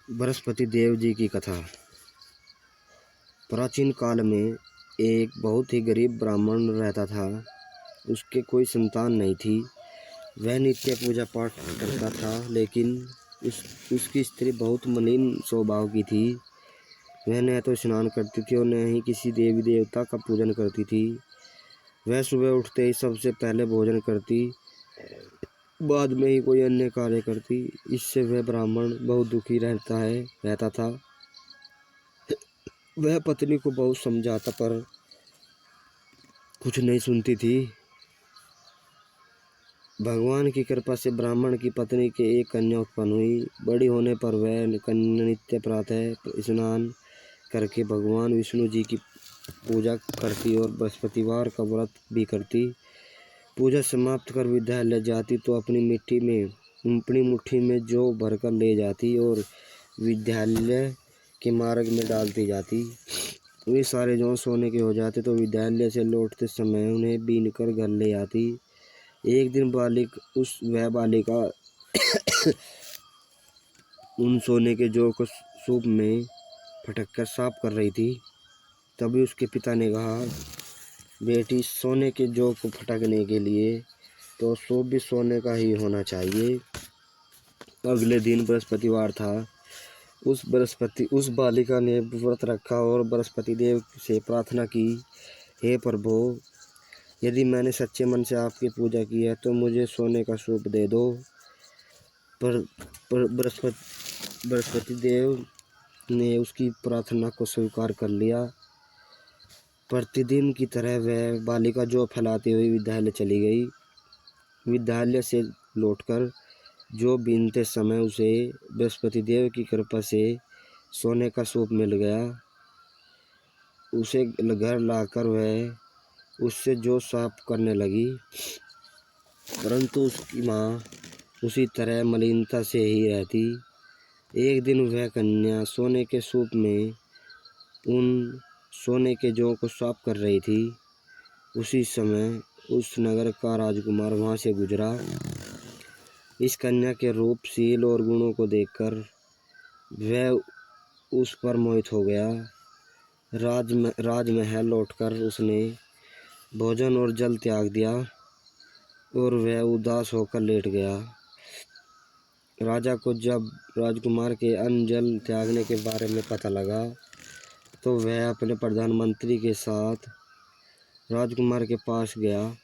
बृहस्पति देव जी की कथा। प्राचीन काल में एक बहुत ही गरीब ब्राह्मण रहता था। उसके कोई संतान नहीं थी। वह नित्य पूजा पाठ करता था, लेकिन उसकी स्त्री बहुत मलिन स्वभाव की थी। वह न तो स्नान करती थी और न ही किसी देवी देवता का पूजन करती थी। वह सुबह उठते ही सबसे पहले भोजन करती, बाद में ही कोई अन्य कार्य करती। इससे वह ब्राह्मण बहुत दुखी रहता था। वह पत्नी को बहुत समझाता, पर कुछ नहीं सुनती थी। भगवान की कृपा से ब्राह्मण की पत्नी के एक कन्या उत्पन्न हुई। बड़ी होने पर वह कन्या नित्य प्रातः स्नान करके भगवान विष्णु जी की पूजा करती और बृहस्पतिवार का व्रत भी करती। पूजा समाप्त कर विद्यालय जाती तो अपनी मुट्ठी में जौ भरकर ले जाती और विद्यालय के मार्ग में डालती जाती। वे सारे जौ सोने के हो जाते तो विद्यालय से लौटते समय उन्हें बीनकर घर ले आती। एक दिन वह बालिका उन सोने के जौ को सूप में फटक कर साफ कर रही थी। तभी उसके पिता ने कहा, बेटी, सोने के जौ को फटकने के लिए तो सूप भी सोने का ही होना चाहिए। अगले दिन बृहस्पतिवार था। उस बालिका ने व्रत रखा और बृहस्पति देव से प्रार्थना की, हे प्रभु, यदि मैंने सच्चे मन से आपकी पूजा की है तो मुझे सोने का सूप दे दो। पर बृहस्पति देव ने उसकी प्रार्थना को स्वीकार कर लिया। प्रतिदिन की तरह वह बालिका जौ फैलाती हुई विद्यालय चली गई। विद्यालय से लौटकर जौ बीनते समय उसे बृहस्पति देव की कृपा से सोने का सूप मिल गया। उसे घर लाकर वह उससे जौ साफ करने लगी, परंतु उसकी माँ उसी तरह मलिनता से ही रहती। एक दिन वह कन्या सोने के सूप में उन सोने के जौ को साफ कर रही थी। उसी समय उस नगर का राजकुमार वहाँ से गुजरा। इस कन्या के रूप, शील और गुणों को देखकर वह उस पर मोहित हो गया। राजमहल लौटकर उसने भोजन और जल त्याग दिया और वह उदास होकर लेट गया। राजा को जब राजकुमार के अन्न जल त्यागने के बारे में पता लगा तो वह अपने प्रधानमंत्री के साथ राजकुमार के पास गया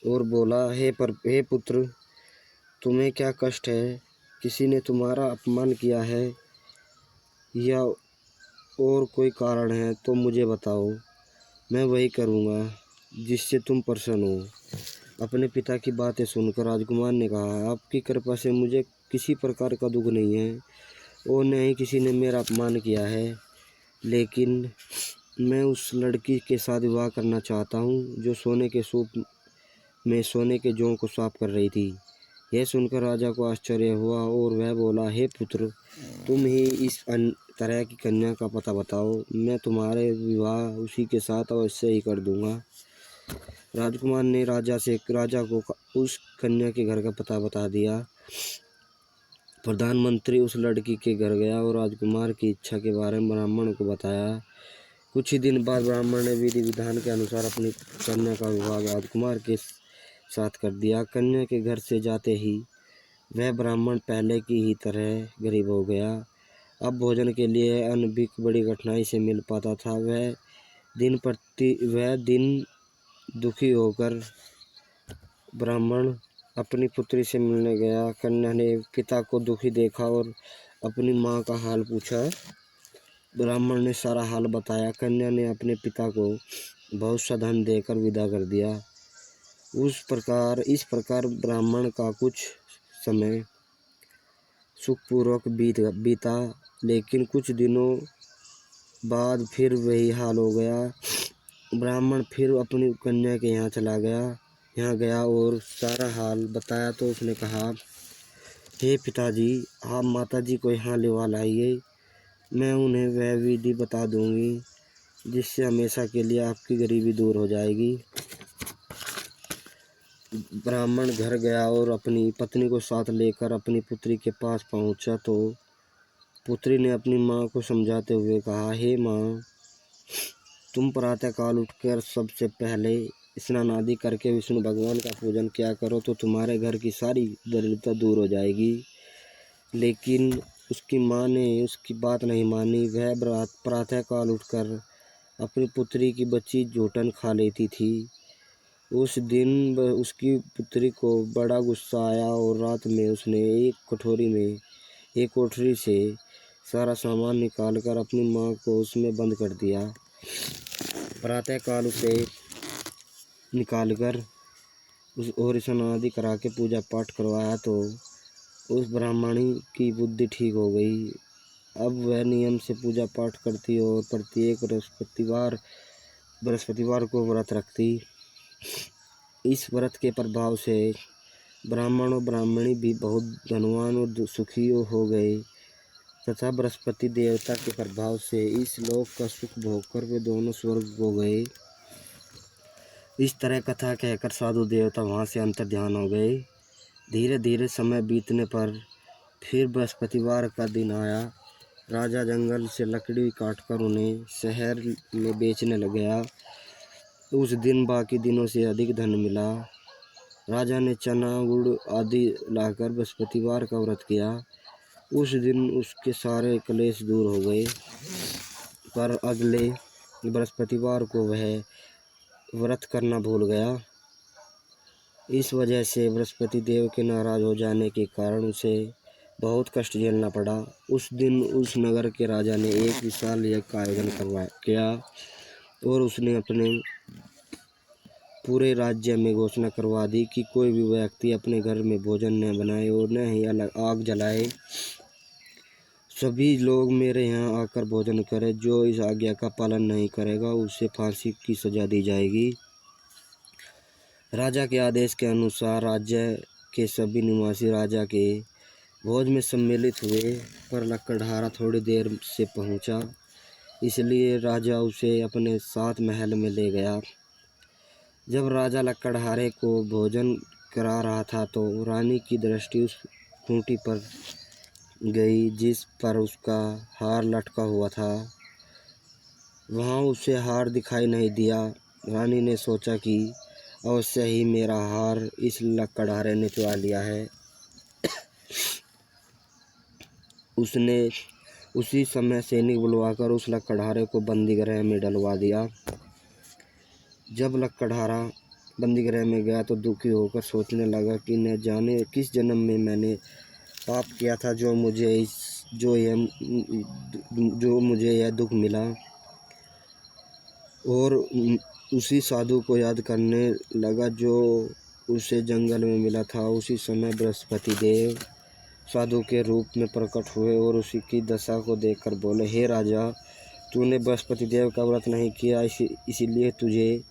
और बोला, हे पुत्र, तुम्हें क्या कष्ट है? किसी ने तुम्हारा अपमान किया है या और कोई कारण है तो मुझे बताओ, मैं वही करूँगा जिससे तुम प्रसन्न हो। अपने पिता की बातें सुनकर राजकुमार ने कहा, आपकी कृपा से मुझे किसी प्रकार का दुख नहीं है और न ही किसी ने मेरा अपमान किया है, लेकिन मैं उस लड़की के साथ विवाह करना चाहता हूँ जो सोने के सूप में सोने के जौ को साफ कर रही थी। यह सुनकर राजा को आश्चर्य हुआ और वह बोला, हे पुत्र, तुम ही इस तरह की कन्या का पता बताओ, मैं तुम्हारे विवाह उसी के साथ अवश्य ही कर दूंगा। राजकुमार ने राजा को उस कन्या के घर का पता बता दिया। प्रधानमंत्री उस लड़की के घर गया और राजकुमार की इच्छा के बारे में ब्राह्मण को बताया। कुछ ही दिन बाद ब्राह्मण ने विधि विधान के अनुसार अपनी कन्या का विवाह राजकुमार के साथ कर दिया। कन्या के घर से जाते ही वह ब्राह्मण पहले की ही तरह गरीब हो गया। अब भोजन के लिए अन्न भी बड़ी कठिनाई से मिल पाता था। वह दिन दुखी होकर ब्राह्मण अपनी पुत्री से मिलने गया। कन्या ने पिता को दुखी देखा और अपनी माँ का हाल पूछा। ब्राह्मण ने सारा हाल बताया। कन्या ने अपने पिता को बहुत सा धन देकर विदा कर दिया। इस प्रकार ब्राह्मण का कुछ समय सुखपूर्वक बीता, लेकिन कुछ दिनों बाद फिर वही हाल हो गया। ब्राह्मण फिर अपनी कन्या के यहाँ गया और सारा हाल बताया तो उसने कहा, हे पिताजी, आप माताजी को यहाँ लिवा लाइए, मैं उन्हें वह विधि बता दूंगी जिससे हमेशा के लिए आपकी गरीबी दूर हो जाएगी। ब्राह्मण घर गया और अपनी पत्नी को साथ लेकर अपनी पुत्री के पास पहुंचा तो पुत्री ने अपनी माँ को समझाते हुए कहा, हे माँ, तुम प्रातःकाल उठकर सबसे पहले स्नान आदि करके विष्णु भगवान का पूजन किया करो तो तुम्हारे घर की सारी दरिद्रता दूर हो जाएगी। लेकिन उसकी माँ ने उसकी बात नहीं मानी। वह प्रातःकाल उठकर अपनी पुत्री की बच्ची जूठन खा लेती थी। उस दिन उसकी पुत्री को बड़ा गुस्सा आया और रात में उसने एक कोठरी से सारा सामान निकालकर अपनी माँ को उसमें बंद कर दिया। प्रातःकाल उसे निकालकर और स्नान आदि करा के पूजा पाठ करवाया तो उस ब्राह्मणी की बुद्धि ठीक हो गई। अब वह नियम से पूजा पाठ करती और प्रत्येक बृहस्पतिवार को व्रत रखती। इस व्रत के प्रभाव से ब्राह्मण और ब्राह्मणी भी बहुत धनवान और सुखी हो गए तथा बृहस्पति देवता के प्रभाव से इस लोक का सुख भोगकर वे दोनों स्वर्ग हो गए। इस तरह कथा कहकर साधु देवता वहाँ से अंतर्ध्यान हो गए। धीरे धीरे समय बीतने पर फिर बृहस्पतिवार का दिन आया। राजा जंगल से लकड़ी काटकर उन्हें शहर में बेचने लग गया। उस दिन बाकी दिनों से अधिक धन मिला। राजा ने चना गुड़ आदि लाकर बृहस्पतिवार का व्रत किया। उस दिन उसके सारे क्लेश दूर हो गए। पर अगले बृहस्पतिवार को वह व्रत करना भूल गया। इस वजह से बृहस्पति देव के नाराज हो जाने के कारण उसे बहुत कष्ट झेलना पड़ा। उस दिन उस नगर के राजा ने एक विशाल यज्ञ का आयोजन किया और उसने अपने पूरे राज्य में घोषणा करवा दी कि कोई भी व्यक्ति अपने घर में भोजन न बनाए और न ही आग जलाए। सभी लोग मेरे यहाँ आकर भोजन करें। जो इस आज्ञा का पालन नहीं करेगा उसे फांसी की सजा दी जाएगी। राजा के आदेश के अनुसार राज्य के सभी निवासी राजा के भोज में सम्मिलित हुए, पर लकड़हारा थोड़ी देर से पहुंचा, इसलिए राजा उसे अपने साथ महल में ले गया। जब राजा लकड़हारे को भोजन करा रहा था तो रानी की दृष्टि उस खूंटी पर गई जिस पर उसका हार लटका हुआ था। वहाँ उसे हार दिखाई नहीं दिया। रानी ने सोचा कि अवश्य ही मेरा हार इस लकड़हारे ने चुरा लिया है। उसने उसी समय सैनिक बुलवाकर उस लकड़हारे को बंदीगृह में डलवा दिया। जब लकड़हारा बंदीगृह में गया तो दुखी होकर सोचने लगा कि न जाने किस जन्म में मैंने पाप किया था जो मुझे यह दुख मिला। और उसी साधु को याद करने लगा जो उसे जंगल में मिला था। उसी समय बृहस्पति देव साधु के रूप में प्रकट हुए और उसी की दशा को देखकर बोले, हे राजा, तूने बृहस्पति देव का व्रत नहीं किया, इसीलिए तुझे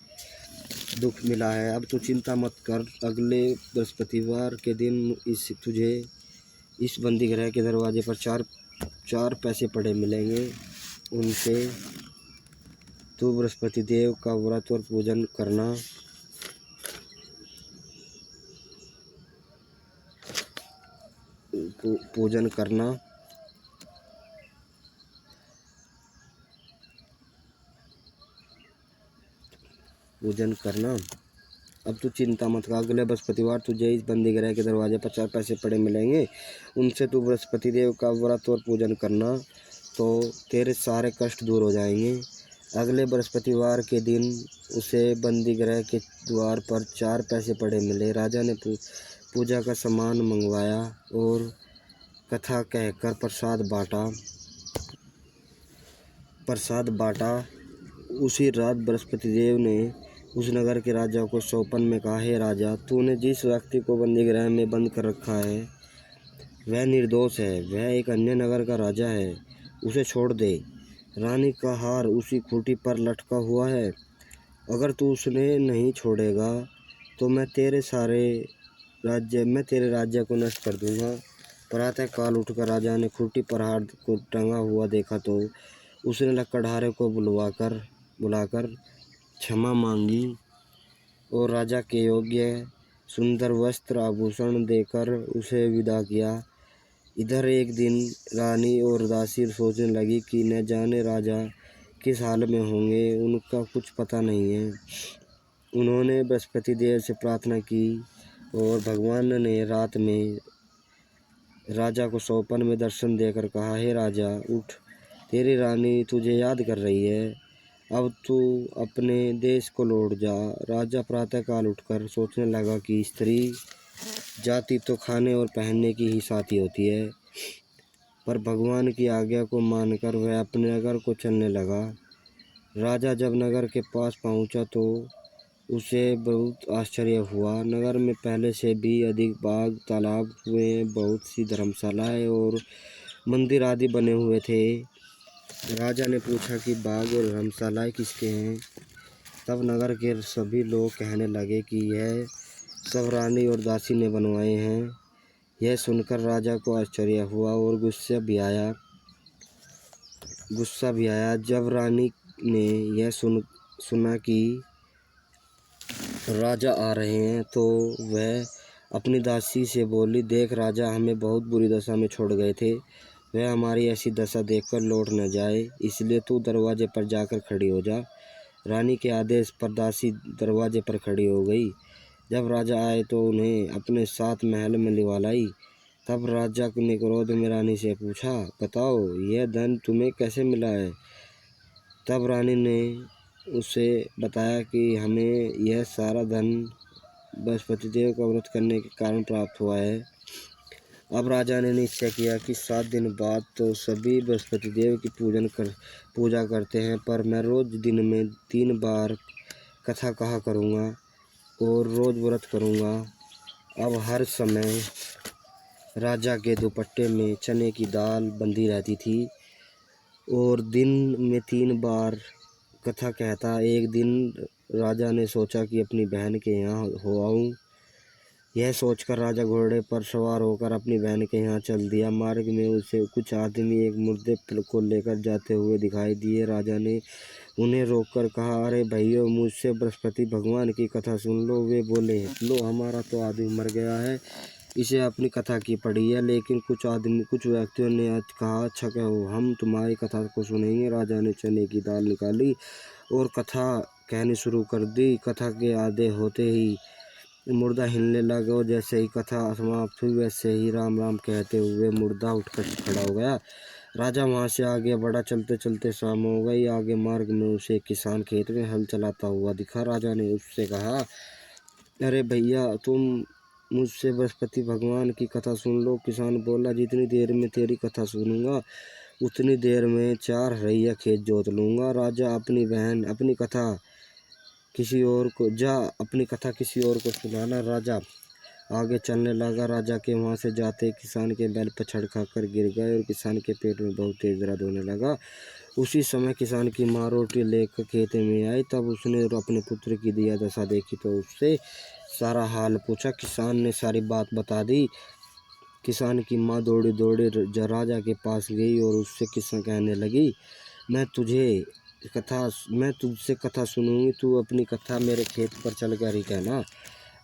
दुख मिला है। अब तू चिंता मत कर। अगले बृहस्पतिवार के दिन तुझे इस बंदीगृह के दरवाजे पर चार पैसे पड़े मिलेंगे। उनसे तू बृहस्पति देव का व्रत और पूजन करना। पूजन करना। अब तू चिंता मत कर। अगले बृहस्पतिवार तुझे इस बंदीगृह के दरवाजे पर 4 पैसे पड़े मिलेंगे। उनसे तू बृहस्पति देव का व्रत और पूजन करना तो तेरे सारे कष्ट दूर हो जाएंगे। अगले बृहस्पतिवार के दिन उसे बंदीगृह के द्वार पर 4 पैसे पड़े मिले। राजा ने पूजा का सामान मंगवाया और कथा कहकर प्रसाद बांटा। उसी रात बृहस्पति देव ने उस नगर के राजा को सौंपन में कहा, हे राजा, तूने जिस व्यक्ति को बंदीगृह में बंद कर रखा है वह निर्दोष है। वह एक अन्य नगर का राजा है, उसे छोड़ दे। रानी का हार उसी खूंटी पर लटका हुआ है। अगर तू उसे नहीं छोड़ेगा तो मैं तेरे राज्य को नष्ट कर दूंगा। प्रातःकाल उठकर राजा ने खूंटी पर हार को टंगा हुआ देखा तो उसने लकड़हारे को बुलाकर क्षमा मांगी और राजा के यज्ञ सुंदर वस्त्र आभूषण देकर उसे विदा किया। इधर एक दिन रानी और दासी सोचने लगी कि न जाने राजा किस हाल में होंगे, उनका कुछ पता नहीं है। उन्होंने बृहस्पति देव से प्रार्थना की और भगवान ने रात में राजा को स्वप्न में दर्शन देकर कहा, हे राजा उठ, तेरी रानी तुझे याद कर रही है, अब तू अपने देश को लौट जा। राजा प्रातःकाल उठकर सोचने लगा कि स्त्री जाति तो खाने और पहनने की ही साथी होती है, पर भगवान की आज्ञा को मानकर वह अपने नगर को चलने लगा। राजा जब नगर के पास पहुंचा तो उसे बहुत आश्चर्य हुआ। नगर में पहले से भी अधिक बाग, तालाब हुए, बहुत सी धर्मशालाएं और मंदिर आदि बने हुए थे। राजा ने पूछा कि बाग और धर्मशालाएं किसके हैं? तब नगर के सभी लोग कहने लगे कि यह सब रानी और दासी ने बनवाए हैं। यह सुनकर राजा को आश्चर्य हुआ और गुस्सा भी आया। जब रानी ने यह सुना कि राजा आ रहे हैं तो वह अपनी दासी से बोली, देख राजा हमें बहुत बुरी दशा में छोड़ गए थे, वह हमारी ऐसी दशा देखकर लौट न जाए, इसलिए तू दरवाजे पर जाकर खड़ी हो जा। रानी के आदेश पर दासी दरवाजे पर खड़ी हो गई। जब राजा आए तो उन्हें अपने साथ महल में लिवा लाई। तब राजा ने क्रोध में रानी से पूछा, बताओ यह धन तुम्हें कैसे मिला है? तब रानी ने उसे बताया कि हमें यह सारा धन बृहस्पति देव का व्रत करने के कारण प्राप्त हुआ है। अब राजा ने निश्चय किया कि 7 दिन बाद तो सभी बृहस्पति देव की पूजा करते हैं, पर मैं रोज दिन में 3 बार कथा कहा करूँगा और रोज व्रत करूँगा। अब हर समय राजा के दुपट्टे में चने की दाल बंधी रहती थी और दिन में 3 बार कथा कहता। एक दिन राजा ने सोचा कि अपनी बहन के यहाँ हो आऊँ। यह सोचकर राजा घोड़े पर सवार होकर अपनी बहन के यहाँ चल दिया। मार्ग में उसे कुछ आदमी एक मुर्दे को लेकर जाते हुए दिखाई दिए। राजा ने उन्हें रोककर कहा, अरे भाइयों, मुझसे बृहस्पति भगवान की कथा सुन लो। वे बोले, लो हमारा तो आदमी मर गया है, इसे अपनी कथा की पड़ी है। लेकिन कुछ व्यक्तियों ने आज कहा, अच्छा कहो, हम तुम्हारी कथा को सुनेंगे। राजा ने चने की दाल निकाली और कथा कहनी शुरू कर दी। कथा के आधे होते ही मुर्दा हिलने लगा और जैसे ही कथा समाप्त हुई वैसे ही राम राम कहते हुए मुर्दा उठकर खड़ा हो गया। राजा वहां से आगे बढ़ा। चलते चलते शाम हो गई। आगे मार्ग में उसे एक किसान खेत में हल चलाता हुआ दिखा। राजा ने उससे कहा, अरे भैया, तुम मुझसे बृहस्पति भगवान की कथा सुन लो। किसान बोला, जितनी देर में तेरी कथा सुनूंगा उतनी देर में 4 हरैया खेत जोत लूँगा। राजा, अपनी कथा किसी और को सुनाना। राजा आगे चलने लगा। राजा के वहाँ से जाते किसान के बैल पर छड़ खाकर गिर गए और किसान के पेट में बहुत तेज दर्द होने लगा। उसी समय किसान की माँ रोटी लेकर खेत में आई। तब उसने अपने पुत्र की दिया दशा देखी तो उससे सारा हाल पूछा। किसान ने सारी बात बता दी। किसान की माँ दौड़ी दौड़ी राजा के पास गई और उससे किस्सा कहने लगी, मैं तुझसे कथा सुनूंगी, तू अपनी कथा मेरे खेत पर चलकर ही कहना।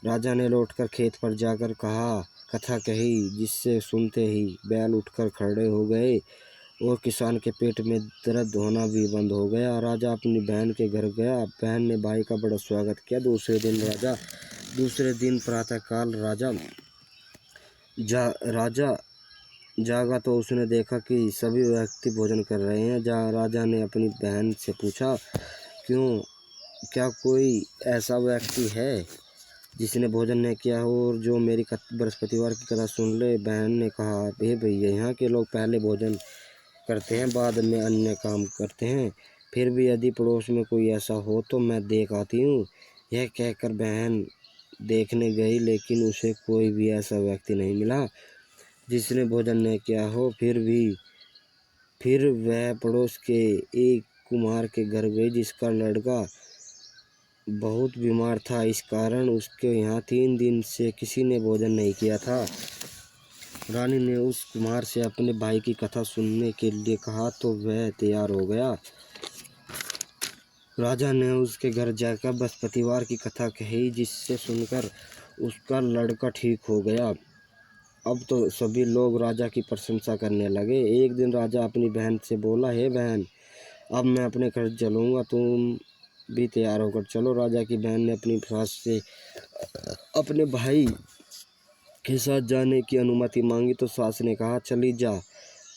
राजा ने लौटकर खेत पर जाकर कथा कही, जिससे सुनते ही बैल उठकर खड़े हो गए और किसान के पेट में दर्द होना भी बंद हो गया। राजा अपनी बहन के घर गया। बहन ने भाई का बड़ा स्वागत किया। दूसरे दिन प्रातःकाल राजा जागा तो उसने देखा कि सभी व्यक्ति भोजन कर रहे हैं। राजा ने अपनी बहन से पूछा, क्या कोई ऐसा व्यक्ति है जिसने भोजन नहीं किया हो और जो मेरी बृहस्पतिवार की कथा सुन ले? बहन ने कहा, हे भैया, यहाँ के लोग पहले भोजन करते हैं, बाद में अन्य काम करते हैं। फिर भी यदि पड़ोस में कोई ऐसा हो तो मैं देख आती हूँ। यह कहकर बहन देखने गई, लेकिन उसे कोई भी ऐसा व्यक्ति नहीं मिला जिसने भोजन नहीं किया हो। फिर वह पड़ोस के एक कुम्हार के घर गई, जिसका लड़का बहुत बीमार था। इस कारण उसके यहाँ 3 दिन से किसी ने भोजन नहीं किया था। रानी ने उस कुम्हार से अपने भाई की कथा सुनने के लिए कहा तो वह तैयार हो गया। राजा ने उसके घर जाकर बृहस्पतिवार की कथा कही, जिससे सुनकर उसका लड़का ठीक हो गया। अब तो सभी लोग राजा की प्रशंसा करने लगे। एक दिन राजा अपनी बहन से बोला, हे बहन, अब मैं अपने घर चलूँगा, तुम भी तैयार होकर चलो। राजा की बहन ने अपनी सास से अपने भाई के साथ जाने की अनुमति मांगी तो सास ने कहा, चली जा,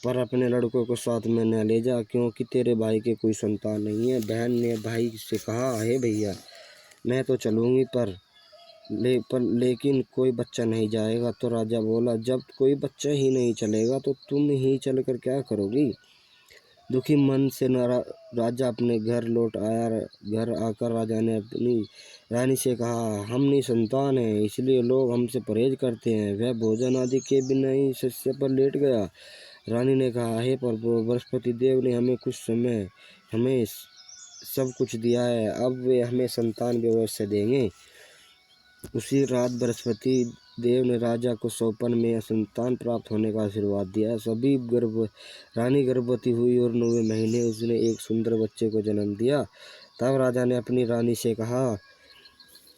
पर अपने लड़कों को साथ में न ले जा, क्योंकि तेरे भाई के कोई संतान नहीं है। बहन ने भाई से कहा, हे भैया, मैं तो चलूँगी, लेकिन कोई बच्चा नहीं जाएगा। तो राजा बोला, जब कोई बच्चा ही नहीं चलेगा तो तुम ही चलकर क्या करोगी। दुखी मन से राजा अपने घर लौट आया। घर आकर राजा ने अपनी रानी से कहा, हम निसंतान हैं, इसलिए लोग हमसे परहेज करते हैं। वह भोजन आदि के बिना ही शस्य पर लेट गया। रानी ने कहा, हे प्रभु, बृहस्पति देव ने हमें सब कुछ दिया है, अब वे हमें संतान भी अवश्य देंगे। उसी रात बृहस्पति देव ने राजा को सौपन में संतान प्राप्त होने का आशीर्वाद दिया। रानी गर्भवती हुई और 9वें महीने उसने एक सुंदर बच्चे को जन्म दिया। तब राजा ने अपनी रानी से कहा,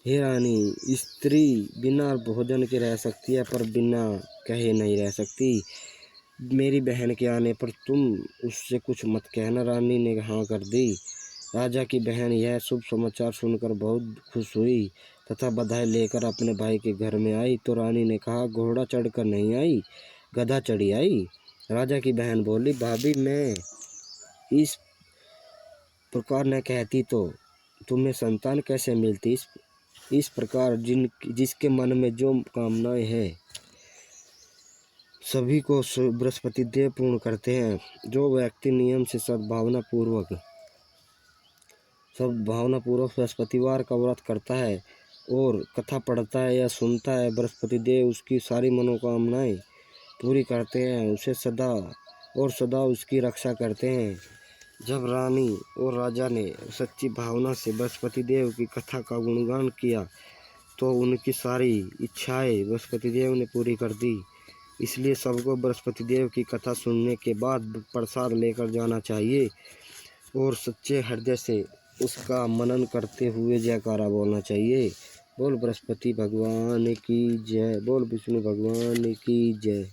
हे रानी, स्त्री बिना भोजन के रह सकती है, पर बिना कहे नहीं रह सकती। मेरी बहन के आने पर तुम उससे कुछ मत कहना। रानी ने हाँ कर दी। राजा की बहन यह शुभ समाचार सुनकर बहुत खुश हुई तथा बधाई लेकर अपने भाई के घर में आई। तो रानी ने कहा, घोड़ा चढ़कर नहीं आई, गधा चढ़ी आई। राजा की बहन बोली, भाभी, मैं इस प्रकार न कहती तो तुम्हें संतान कैसे मिलती। इस प्रकार जिसके मन में जो कामनाएं हैं सभी को बृहस्पति देव पूर्ण करते हैं। जो व्यक्ति नियम से सद्भावना पूर्वक बृहस्पतिवार का व्रत करता है और कथा पढ़ता है या सुनता है, बृहस्पति देव उसकी सारी मनोकामनाएं पूरी करते हैं, उसे सदा उसकी रक्षा करते हैं। जब रानी और राजा ने सच्ची भावना से बृहस्पति देव की कथा का गुणगान किया तो उनकी सारी इच्छाएं बृहस्पति देव ने पूरी कर दी। इसलिए सबको बृहस्पति देव की कथा सुनने के बाद प्रसाद लेकर जाना चाहिए और सच्चे हृदय से उसका मनन करते हुए जयकारा बोलना चाहिए। बोल बृहस्पति भगवान की जय, बोल विष्णु भगवान की जय।